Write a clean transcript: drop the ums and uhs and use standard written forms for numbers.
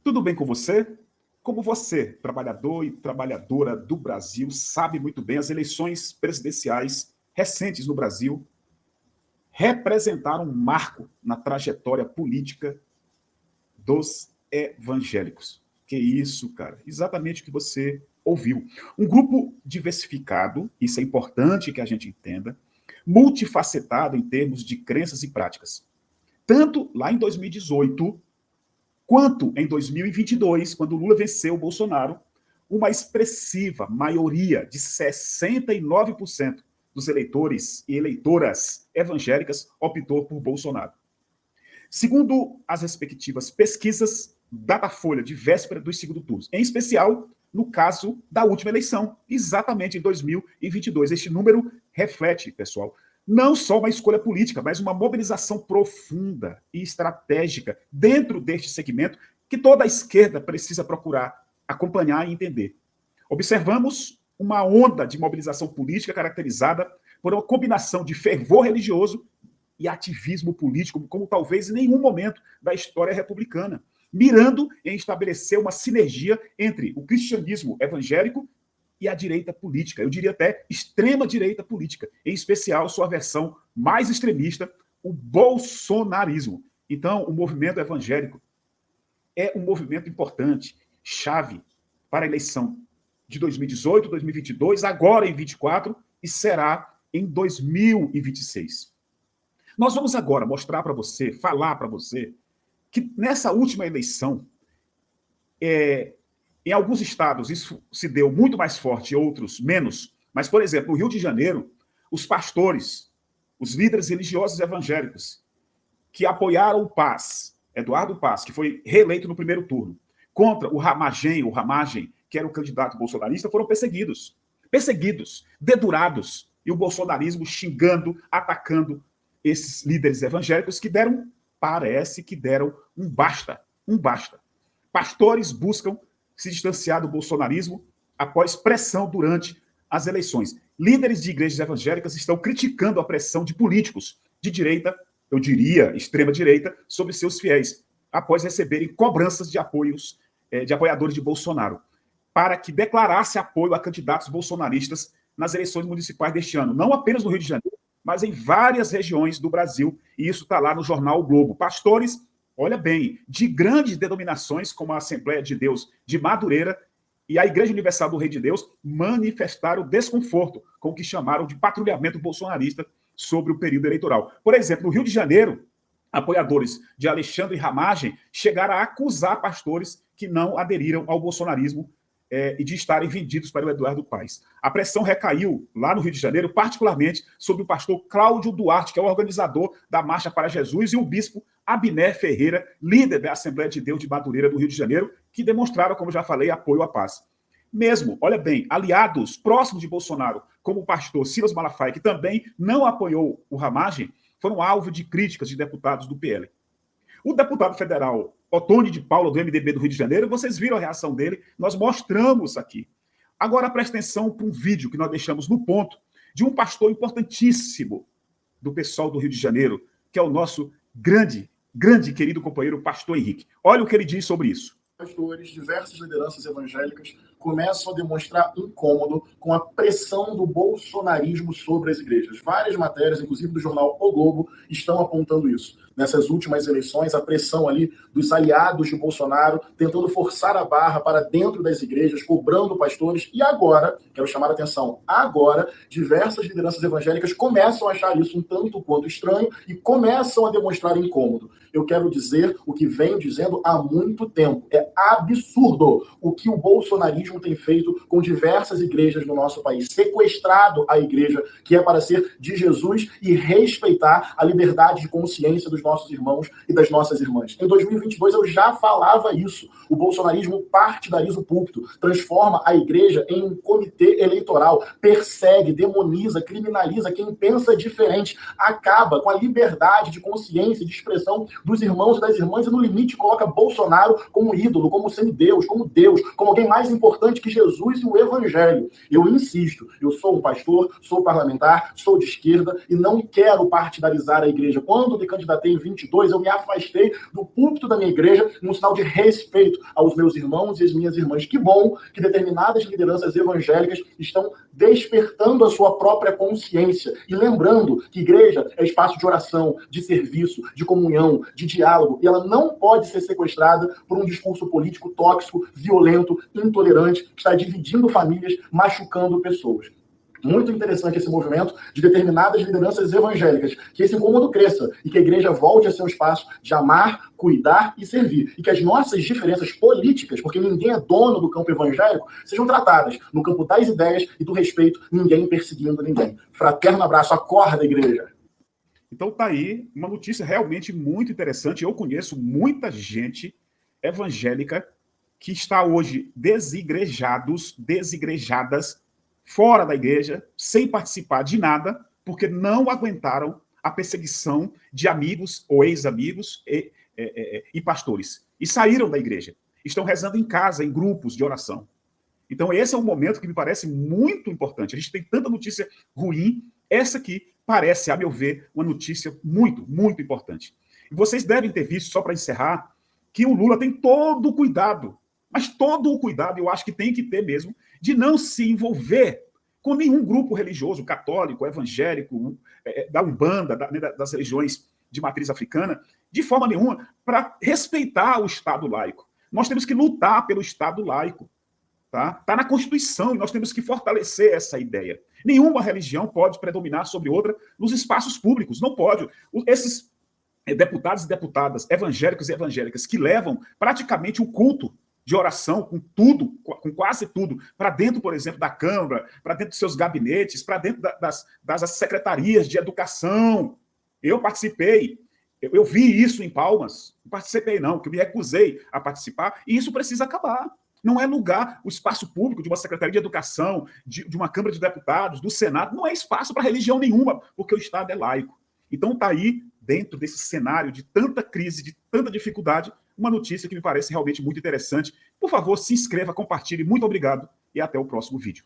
Tudo bem com você? Como você, trabalhador e trabalhadora do Brasil, sabe muito bem, as eleições presidenciais recentes no Brasil representaram um marco na trajetória política dos evangélicos. Que isso, cara? Exatamente o que você ouviu. Um grupo diversificado, isso é importante que a gente entenda, multifacetado em termos de crenças e práticas. Tanto lá em 2018, quanto em 2022, quando Lula venceu o Bolsonaro, uma expressiva maioria de 69% dos eleitores e eleitoras evangélicas optou por Bolsonaro. Segundo as respectivas pesquisas, Datafolha de véspera dos segundo turnos, em especial no caso da última eleição, exatamente em 2022. Este número reflete, pessoal, não só uma escolha política, mas uma mobilização profunda e estratégica dentro deste segmento que toda a esquerda precisa procurar acompanhar e entender. Observamos uma onda de mobilização política caracterizada por uma combinação de fervor religioso e ativismo político, como talvez em nenhum momento da história republicana, mirando em estabelecer uma sinergia entre o cristianismo evangélico e a direita política, eu diria até extrema-direita política, em especial sua versão mais extremista, o bolsonarismo. Então, o movimento evangélico é um movimento importante, chave para a eleição de 2018, 2022, agora em 24 e será em 2026. Nós vamos agora mostrar para você, falar para você, que nessa última eleição, em alguns estados isso se deu muito mais forte, em outros menos, mas, por exemplo, no Rio de Janeiro, os pastores, os líderes religiosos evangélicos, que apoiaram o Paz, Eduardo Paz, que foi reeleito no primeiro turno, contra o Ramagem, que era o candidato bolsonarista, foram perseguidos, dedurados, e o bolsonarismo xingando, atacando esses líderes evangélicos que parece que deram um basta. Pastores buscam se distanciar do bolsonarismo após pressão durante as eleições. Líderes de igrejas evangélicas estão criticando a pressão de políticos de direita, eu diria extrema-direita, sobre seus fiéis, após receberem cobranças de apoios de apoiadores de Bolsonaro, para que declarasse apoio a candidatos bolsonaristas nas eleições municipais deste ano, não apenas no Rio de Janeiro, mas em várias regiões do Brasil, e isso está lá no jornal o Globo. Pastores, olha bem, de grandes denominações, como a Assembleia de Deus de Madureira e a Igreja Universal do Rei de Deus, manifestaram desconforto com o que chamaram de patrulhamento bolsonarista sobre o período eleitoral. Por exemplo, no Rio de Janeiro, apoiadores de Alexandre Ramagem chegaram a acusar pastores que não aderiram ao bolsonarismo e de estarem vendidos para o Eduardo Paes. A pressão recaiu lá no Rio de Janeiro, particularmente sobre o pastor Cláudio Duarte, que é o organizador da Marcha para Jesus, e o bispo Abner Ferreira, líder da Assembleia de Deus de Madureira do Rio de Janeiro, que demonstraram, como já falei, apoio à paz. Mesmo, olha bem, aliados próximos de Bolsonaro, como o pastor Silas Malafaia, que também não apoiou o Ramagem, foram alvo de críticas de deputados do PL. O deputado federal Ottoni de Paula, do MDB do Rio de Janeiro, vocês viram a reação dele, nós mostramos aqui. Agora presta atenção para um vídeo que nós deixamos no ponto de um pastor importantíssimo do pessoal do Rio de Janeiro, que é o nosso grande querido companheiro pastor Henrique. Olha o que ele diz sobre isso. Pastores, diversas lideranças evangélicas começam a demonstrar incômodo com a pressão do bolsonarismo sobre as igrejas. Várias matérias, inclusive do jornal O Globo, estão apontando isso. Nessas últimas eleições, a pressão ali dos aliados de Bolsonaro, tentando forçar a barra para dentro das igrejas, cobrando pastores. E agora, quero chamar a atenção, agora, diversas lideranças evangélicas começam a achar isso um tanto quanto estranho e começam a demonstrar incômodo. Eu quero dizer o que venho dizendo há muito tempo. É absurdo o que o bolsonarismo tem feito com diversas igrejas no nosso país. Sequestrado a igreja, que é para ser de Jesus, e respeitar a liberdade de consciência dos nossos irmãos e das nossas irmãs. Em 2022 eu já falava isso. O bolsonarismo partidariza o púlpito, transforma a igreja em um comitê eleitoral, persegue, demoniza, criminaliza quem pensa diferente, acaba com a liberdade de consciência e de expressão dos irmãos e das irmãs e no limite coloca Bolsonaro como ídolo, como semideus, como Deus, como alguém mais importante importante que Jesus e o Evangelho. Eu insisto, eu sou um pastor, sou parlamentar, sou de esquerda e não quero partidarizar a igreja. Quando me candidatei em 22, eu me afastei do púlpito da minha igreja num sinal de respeito aos meus irmãos e às minhas irmãs. Que bom que determinadas lideranças evangélicas estão despertando a sua própria consciência e lembrando que igreja é espaço de oração, de serviço, de comunhão, de diálogo, e ela não pode ser sequestrada por um discurso político tóxico, violento, intolerante, que está dividindo famílias, machucando pessoas. Muito interessante esse movimento de determinadas lideranças evangélicas, que esse incômodo cresça e que a igreja volte a seu espaço de amar, cuidar e servir. E que as nossas diferenças políticas, porque ninguém é dono do campo evangélico, sejam tratadas no campo das ideias e do respeito, ninguém perseguindo ninguém. Fraterno abraço, acorda, igreja! Então tá aí uma notícia realmente muito interessante. Eu conheço muita gente evangélica que está hoje desigrejadas, fora da igreja, sem participar de nada, porque não aguentaram a perseguição de amigos ou ex-amigos e pastores. E saíram da igreja. Estão rezando em casa, em grupos de oração. Então esse é um momento que me parece muito importante. A gente tem tanta notícia ruim, essa aqui parece, a meu ver, uma notícia muito, muito importante. E vocês devem ter visto, só para encerrar, que o Lula tem todo o cuidado, mas todo o cuidado, eu acho que tem que ter mesmo, de não se envolver com nenhum grupo religioso, católico, evangélico, da Umbanda, das religiões de matriz africana, de forma nenhuma, para respeitar o Estado laico. Nós temos que lutar pelo Estado laico. Está na Constituição e nós temos que fortalecer essa ideia. Nenhuma religião pode predominar sobre outra nos espaços públicos, não pode. Esses deputados e deputadas evangélicos e evangélicas que levam praticamente o culto de oração com tudo, com quase tudo, para dentro, por exemplo, da Câmara, para dentro dos seus gabinetes, para dentro das secretarias de educação. Eu participei, eu vi isso em Palmas, não participei não, que eu me recusei a participar, e isso precisa acabar. Não é lugar, o espaço público de uma Secretaria de Educação, de uma Câmara de Deputados, do Senado, não é espaço para religião nenhuma, porque o Estado é laico. Então está aí, dentro desse cenário de tanta crise, de tanta dificuldade, uma notícia que me parece realmente muito interessante. Por favor, se inscreva, compartilhe. Muito obrigado e até o próximo vídeo.